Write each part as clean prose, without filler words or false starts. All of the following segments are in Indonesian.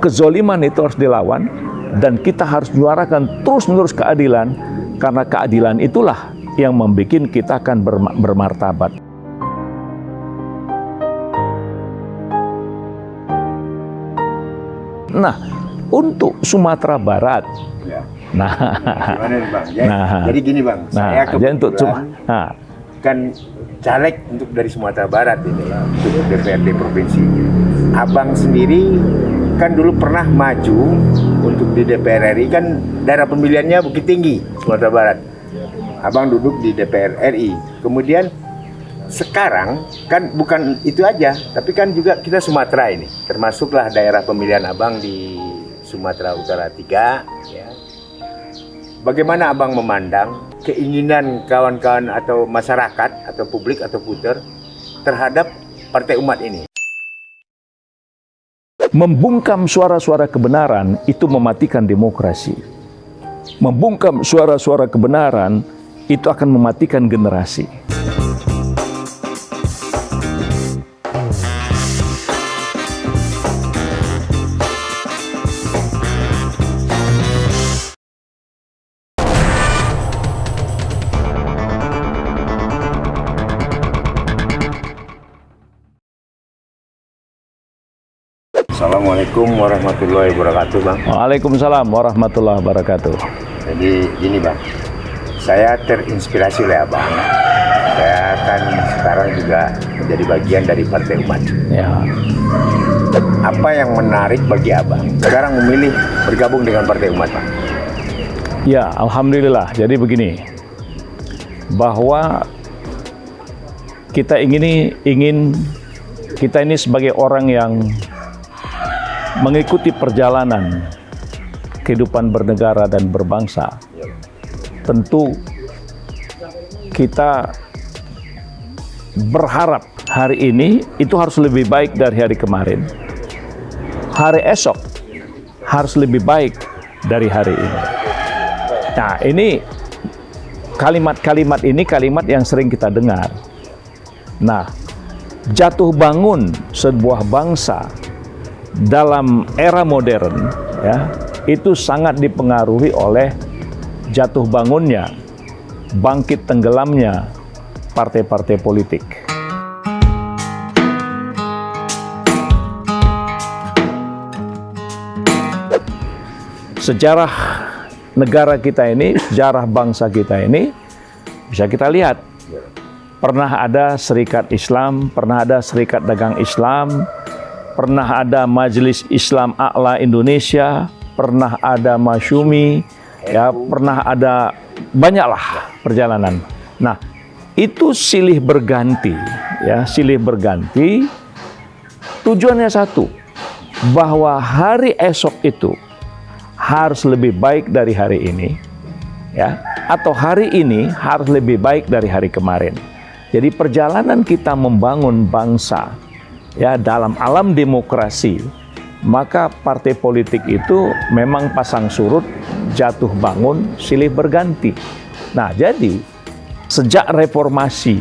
kezoliman itu harus dilawan, dan kita harus menyuarakan terus-menerus keadilan, karena keadilan itulah yang membuat kita akan bermartabat. Nah, untuk Sumatera Barat, nah, gimana nih Bang? Jadi gini Bang, saya kebetulan kan caleg untuk dari Sumatera Barat ini lah, untuk DPRD provinsi. Abang sendiri kan dulu pernah maju untuk di DPR RI, kan daerah pemilihannya Bukit Tinggi, Sumatera Barat. Abang duduk di DPR RI. Kemudian sekarang kan bukan itu aja, tapi kan juga kita Sumatera ini, termasuklah daerah pemilihan Abang di Sumatera Utara 3. Ya. Bagaimana Abang memandang keinginan kawan-kawan atau masyarakat atau publik atau voter terhadap Partai Umat ini? Membungkam suara-suara kebenaran itu mematikan demokrasi. Membungkam suara-suara kebenaran itu akan mematikan generasi. Assalamualaikum warahmatullahi wabarakatuh Bang. Waalaikumsalam warahmatullahi wabarakatuh. Jadi gini Bang, saya terinspirasi oleh Abang. Saya kan sekarang juga menjadi bagian dari Partai Umat. Ya. Apa yang menarik bagi Abang sekarang memilih bergabung dengan Partai Umat Bang? Ya, alhamdulillah. Jadi begini, bahwa kita ingin kita ini sebagai orang yang mengikuti perjalanan kehidupan bernegara dan berbangsa, tentu kita berharap hari ini itu harus lebih baik dari hari kemarin. Hari esok harus lebih baik dari hari ini. Nah, ini kalimat-kalimat ini kalimat yang sering kita dengar. Nah, jatuh bangun sebuah bangsa dalam era modern, ya, itu sangat dipengaruhi oleh jatuh bangunnya, bangkit tenggelamnya partai-partai politik. Sejarah negara kita ini, sejarah bangsa kita ini, bisa kita lihat. Pernah ada Serikat Islam, pernah ada Serikat Dagang Islam, pernah ada Majelis Islam A'la Indonesia, pernah ada Masyumi, ya, pernah ada banyaklah perjalanan. Nah, itu silih berganti, ya, silih berganti. Tujuannya satu, bahwa hari esok itu harus lebih baik dari hari ini, ya, atau hari ini harus lebih baik dari hari kemarin. Jadi perjalanan kita membangun bangsa, ya, dalam alam demokrasi, maka partai politik itu memang pasang surut, jatuh bangun, silih berganti. Nah, jadi sejak reformasi,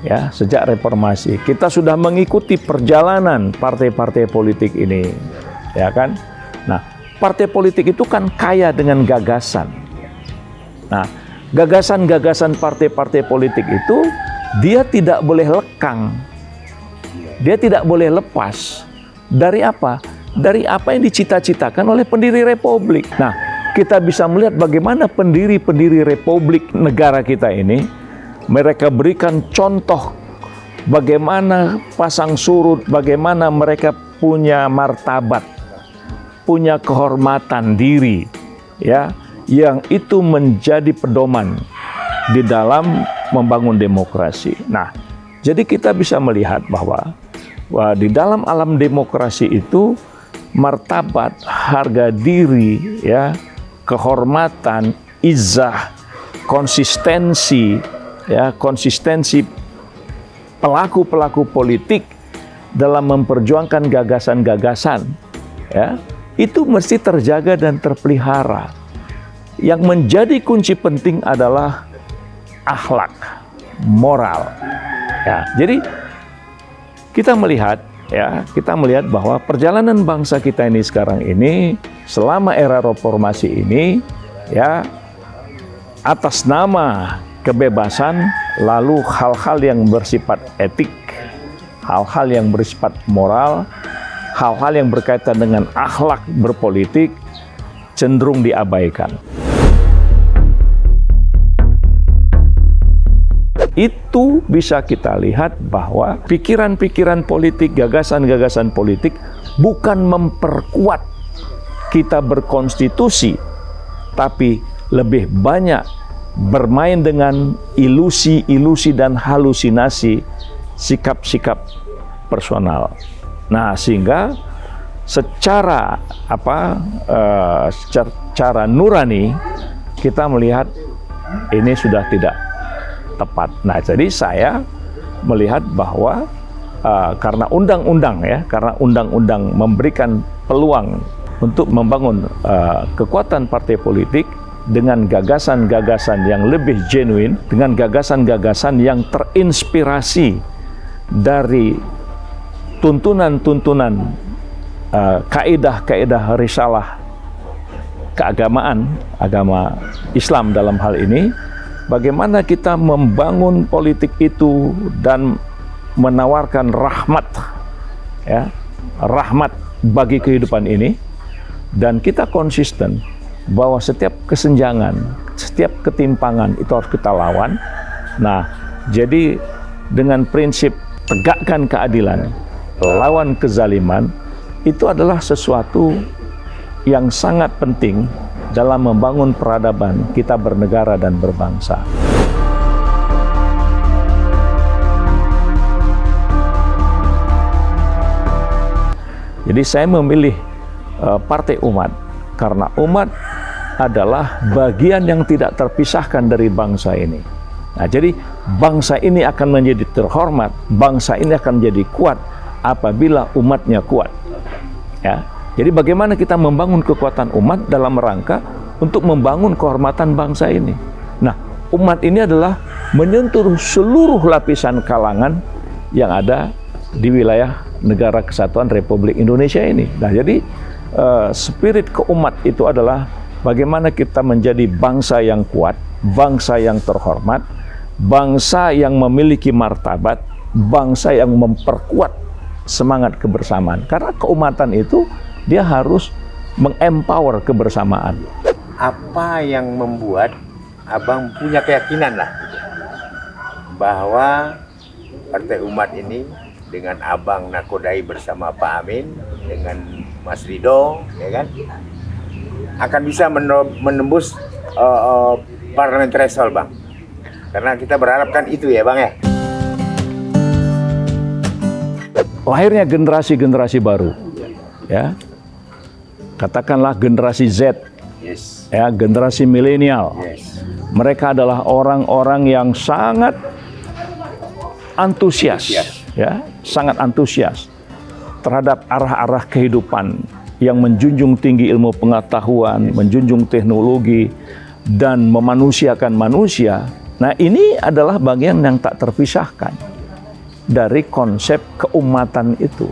ya, sejak reformasi kita sudah mengikuti perjalanan partai-partai politik ini, ya kan? Nah, partai politik itu kan kaya dengan gagasan. Nah, gagasan-gagasan partai-partai politik itu dia tidak boleh lekang. Dia tidak boleh lepas dari apa? Dari apa yang dicita-citakan oleh pendiri republik. Nah, kita bisa melihat bagaimana pendiri-pendiri republik negara kita ini, mereka berikan contoh bagaimana pasang surut, bagaimana mereka punya martabat, punya kehormatan diri, ya, yang itu menjadi pedoman di dalam membangun demokrasi. Nah, jadi kita bisa melihat bahwa di dalam alam demokrasi itu martabat, harga diri, ya, kehormatan, izzah, konsistensi, ya, konsistensi pelaku-pelaku politik dalam memperjuangkan gagasan-gagasan, ya, itu mesti terjaga dan terpelihara. Yang menjadi kunci penting adalah akhlak, moral. Ya, jadi kita melihat ya, kita melihat bahwa perjalanan bangsa kita ini sekarang ini selama era reformasi ini, ya, atas nama kebebasan, lalu hal-hal yang bersifat etik, hal-hal yang bersifat moral, hal-hal yang berkaitan dengan akhlak berpolitik cenderung diabaikan. Itu bisa kita lihat bahwa pikiran-pikiran politik, gagasan-gagasan politik bukan memperkuat kita berkonstitusi, tapi lebih banyak bermain dengan ilusi-ilusi dan halusinasi sikap-sikap personal. Nah, sehingga secara secara nurani kita melihat ini sudah tidak tepat. Nah, jadi saya melihat bahwa karena undang-undang karena undang-undang memberikan peluang untuk membangun kekuatan partai politik dengan gagasan-gagasan yang lebih genuine, dengan gagasan-gagasan yang terinspirasi dari tuntunan-tuntunan kaidah-kaidah risalah keagamaan, agama Islam dalam hal ini. Bagaimana kita membangun politik itu dan menawarkan rahmat, ya, rahmat bagi kehidupan ini, dan kita konsisten bahwa setiap kesenjangan, setiap ketimpangan itu harus kita lawan. Nah, jadi dengan prinsip tegakkan keadilan, lawan kezaliman, itu adalah sesuatu yang sangat penting dalam membangun peradaban kita bernegara dan berbangsa. Jadi saya memilih Partai Umat karena umat adalah bagian yang tidak terpisahkan dari bangsa ini. Nah, jadi bangsa ini akan menjadi terhormat, bangsa ini akan menjadi kuat apabila umatnya kuat. Ya. Jadi bagaimana kita membangun kekuatan umat dalam rangka untuk membangun kehormatan bangsa ini. Nah, umat ini adalah menyentuh seluruh lapisan kalangan yang ada di wilayah Negara Kesatuan Republik Indonesia ini. Nah, jadi spirit keumat itu adalah bagaimana kita menjadi bangsa yang kuat, bangsa yang terhormat, bangsa yang memiliki martabat, bangsa yang memperkuat semangat kebersamaan. Karena keumatan itu dia harus mengempower kebersamaan. Apa yang membuat Abang punya keyakinan lah bahwa Partai Umat ini dengan Abang nakodai bersama Pak Amin, dengan Mas Ridho, ya kan, akan bisa menembus parliamentary threshold, Bang? Karena kita berharapkan itu ya, Bang, ya. Lahirnya generasi-generasi baru, ya. Katakanlah generasi Z, Yes. ya, generasi milenial. Yes. Mereka adalah orang-orang yang sangat antusias, ya, sangat antusias terhadap arah-arah kehidupan yang menjunjung tinggi ilmu pengetahuan, menjunjung teknologi, dan memanusiakan manusia. Nah, ini adalah bagian yang tak terpisahkan dari konsep keumatan itu.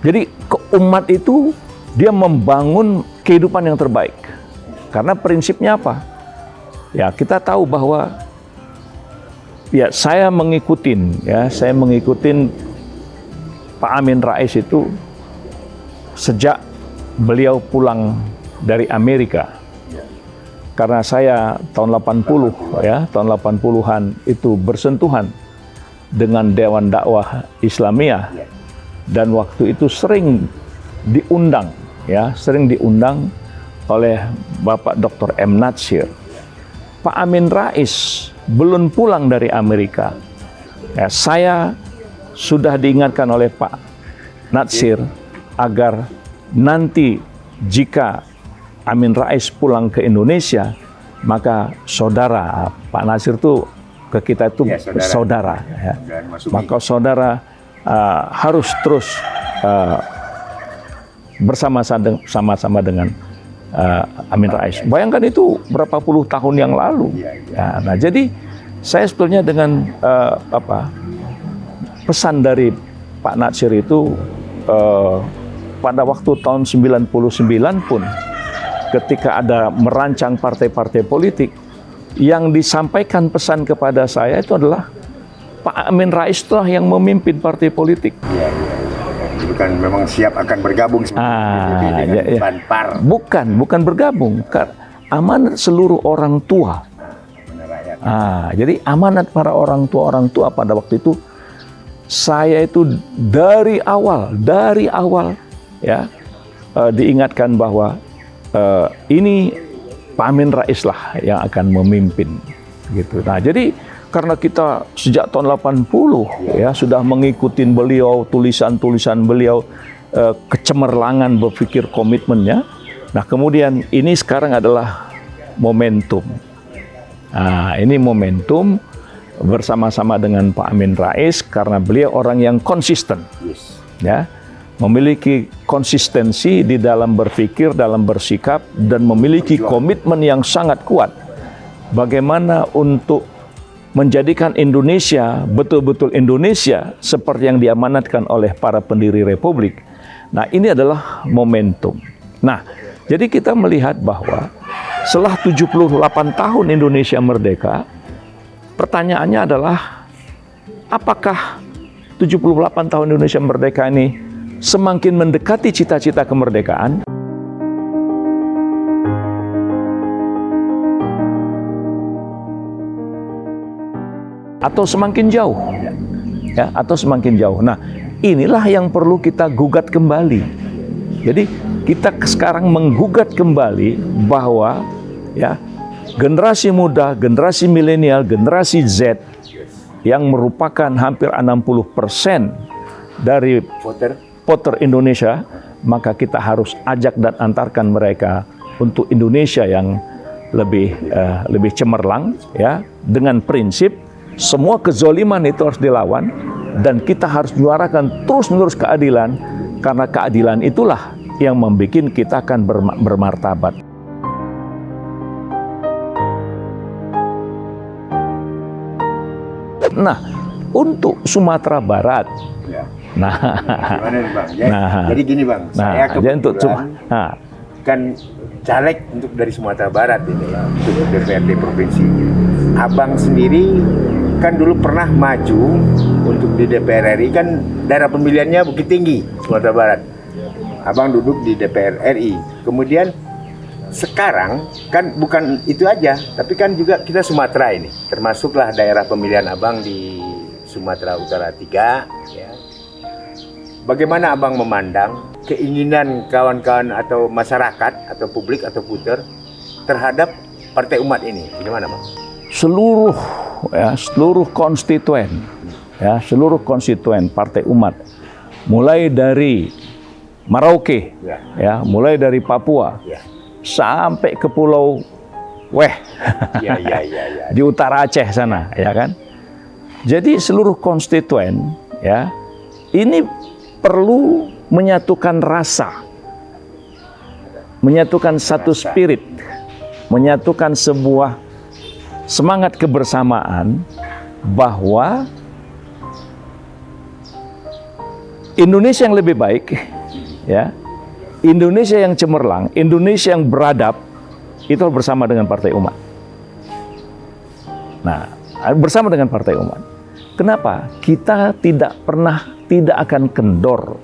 Jadi keumat itu dia membangun kehidupan yang terbaik. Karena prinsipnya apa? Ya, kita tahu bahwa ya saya mengikutin Pak Amin Rais itu sejak beliau pulang dari Amerika. Karena saya tahun 80-an itu bersentuhan dengan Dewan Dakwah Islamiyah, dan waktu itu sering diundang oleh Bapak Dr. M. Natsir. Pak Amin Rais belum pulang dari Amerika. Ya, saya sudah diingatkan oleh Pak Natsir agar nanti jika Amin Rais pulang ke Indonesia, maka saudara, Pak Natsir itu ke kita itu ya, saudara. Ya. Maka saudara harus terus bersama-sama dengan Amin Rais. Bayangkan itu berapa puluh tahun yang lalu. Ya, nah, jadi saya sebetulnya dengan pesan dari Pak Natsir itu pada waktu tahun 99 pun ketika ada merancang partai-partai politik, yang disampaikan pesan kepada saya itu adalah Pak Amin Rais itulah yang memimpin partai politik. Iya. Bukan memang siap akan bergabung dengan Pan-Par. Bukan bergabung. Amanat seluruh orang tua. Jadi amanat para orang tua pada waktu itu, saya itu dari awal ya diingatkan bahwa ini Pak Amin Rais lah yang akan memimpin gitu. Nah, jadi karena kita sejak tahun 80 ya sudah mengikuti beliau, tulisan-tulisan beliau, kecemerlangan berpikir komitmennya. Nah, kemudian ini sekarang adalah momentum. Nah, ini momentum bersama-sama dengan Pak Amin Rais karena beliau orang yang konsisten. Ya. Memiliki konsistensi di dalam berpikir, dalam bersikap, dan memiliki komitmen yang sangat kuat. Bagaimana untuk menjadikan Indonesia betul-betul Indonesia seperti yang diamanatkan oleh para pendiri Republik. Nah, ini adalah momentum. Nah, jadi kita melihat bahwa setelah 78 tahun Indonesia merdeka, pertanyaannya adalah apakah 78 tahun Indonesia merdeka ini semakin mendekati cita-cita kemerdekaan atau semakin jauh, ya, atau semakin jauh. Nah, inilah yang perlu kita gugat kembali. Jadi kita sekarang menggugat kembali bahwa ya generasi muda, generasi milenial, generasi Z yang merupakan hampir 60% dari voter Indonesia, maka kita harus ajak dan antarkan mereka untuk Indonesia yang lebih cemerlang, ya, dengan prinsip semua kezoliman itu harus dilawan dan kita harus menyuarakan terus-menerus keadilan, karena keadilan itulah yang membuat kita akan bermartabat. Nah, untuk Sumatera Barat, jadi gini Bang, saya kebetulan kan caleg untuk dari Sumatera Barat ini untuk DPRD provinsi. Abang sendiri kan dulu pernah maju untuk di DPR RI, kan daerah pemilihannya Bukit Tinggi, Sumatera Barat. Abang duduk di DPR RI. Kemudian sekarang kan bukan itu aja, tapi kan juga kita Sumatera ini, termasuklah daerah pemilihan Abang di Sumatera Utara 3. Ya. Bagaimana Abang memandang keinginan kawan-kawan atau masyarakat atau publik atau voter terhadap Partai Umat ini? Bagaimana Bang? Seluruh konstituen, ya, seluruh konstituen Partai Umat, mulai dari Merauke, ya, mulai dari Papua, sampai ke Pulau Weh, di utara Aceh sana, ya kan. Jadi seluruh konstituen, ya, ini perlu menyatukan rasa, menyatukan satu spirit, menyatukan sebuah semangat kebersamaan bahwa Indonesia yang lebih baik, ya, Indonesia yang cemerlang, Indonesia yang beradab, itu bersama dengan Partai Umat. Nah, bersama dengan Partai Umat. Kenapa? Kita tidak akan kendor,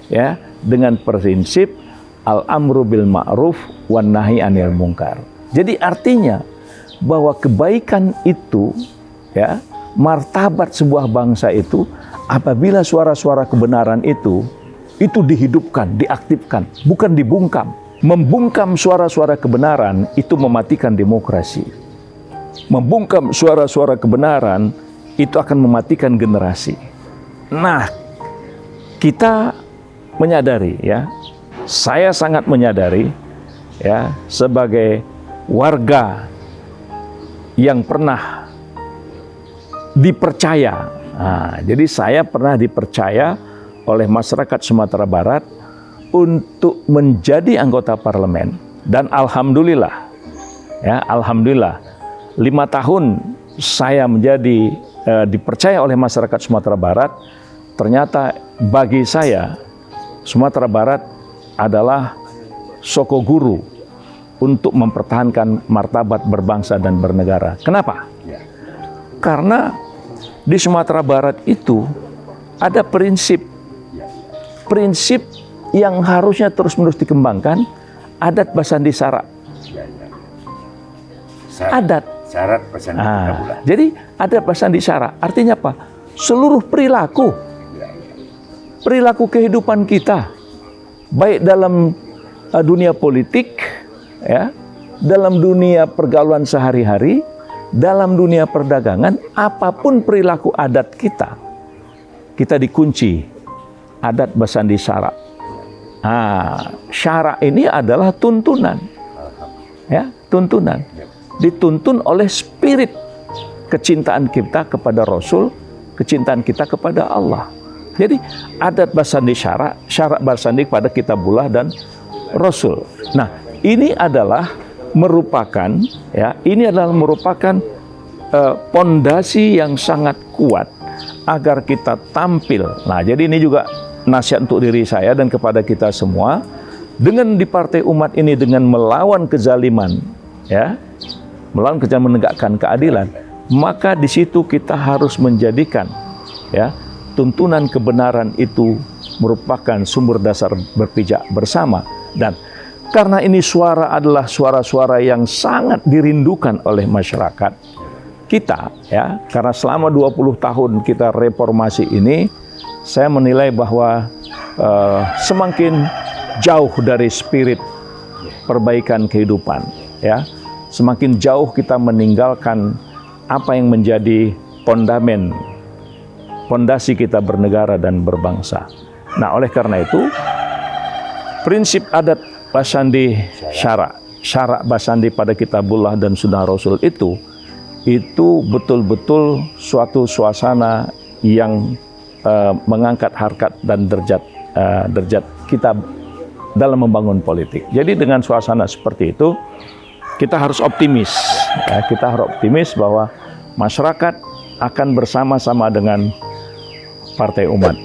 ya, dengan prinsip al-amru bil ma'ruf wan nahi anil munkar. Jadi artinya bahwa kebaikan itu, ya, martabat sebuah bangsa itu, apabila suara-suara kebenaran itu dihidupkan, diaktifkan, bukan dibungkam. Membungkam suara-suara kebenaran itu mematikan demokrasi. Membungkam suara-suara kebenaran itu akan mematikan generasi. Nah, kita menyadari, ya, saya sangat menyadari, ya, sebagai warga yang pernah dipercaya. Nah, jadi saya pernah dipercaya oleh masyarakat Sumatera Barat untuk menjadi anggota parlemen, dan alhamdulillah, ya, alhamdulillah 5 tahun saya menjadi dipercaya oleh masyarakat Sumatera Barat, ternyata bagi saya Sumatera Barat adalah sokoguru untuk mempertahankan martabat berbangsa dan bernegara. Kenapa? Karena di Sumatera Barat itu ada prinsip yang harusnya terus-menerus dikembangkan, adat Basandi Sara. Adat. Syarat Basandi Tabula. Jadi adat Basandi Sara artinya apa? Seluruh perilaku kehidupan kita, baik dalam dunia politik, ya, dalam dunia pergaulan sehari-hari, dalam dunia perdagangan, apapun perilaku adat kita dikunci adat Basandi Sara. Syara ini adalah tuntunan, ya, tuntunan. Dituntun oleh spirit kecintaan kita kepada Rasul, kecintaan kita kepada Allah. Jadi adat Basandi Syara, syarat Basandi kepada Kitabullah dan Rasul. Nah, ini adalah merupakan pondasi yang sangat kuat agar kita tampil. Nah, jadi ini juga nasihat untuk diri saya dan kepada kita semua, dengan di Partai Umat ini, dengan melawan kezaliman, ya, melawan kezaliman, menegakkan keadilan, maka di situ kita harus menjadikan, ya, tuntunan kebenaran itu merupakan sumber dasar berpijak bersama. Dan karena ini suara adalah suara-suara yang sangat dirindukan oleh masyarakat kita, ya, karena selama 20 tahun kita reformasi ini, saya menilai bahwa semakin jauh dari spirit perbaikan kehidupan, ya, semakin jauh kita meninggalkan apa yang menjadi pondasi kita bernegara dan berbangsa. Nah, oleh karena itu, prinsip adat Basandi Syara, syarat Basandi pada Kitabullah dan Sunnah Rasul itu betul-betul suatu suasana yang mengangkat harkat dan derajat kita dalam membangun politik. Jadi dengan suasana seperti itu, kita harus optimis. Ya, kita harus optimis bahwa masyarakat akan bersama-sama dengan Partai Umat.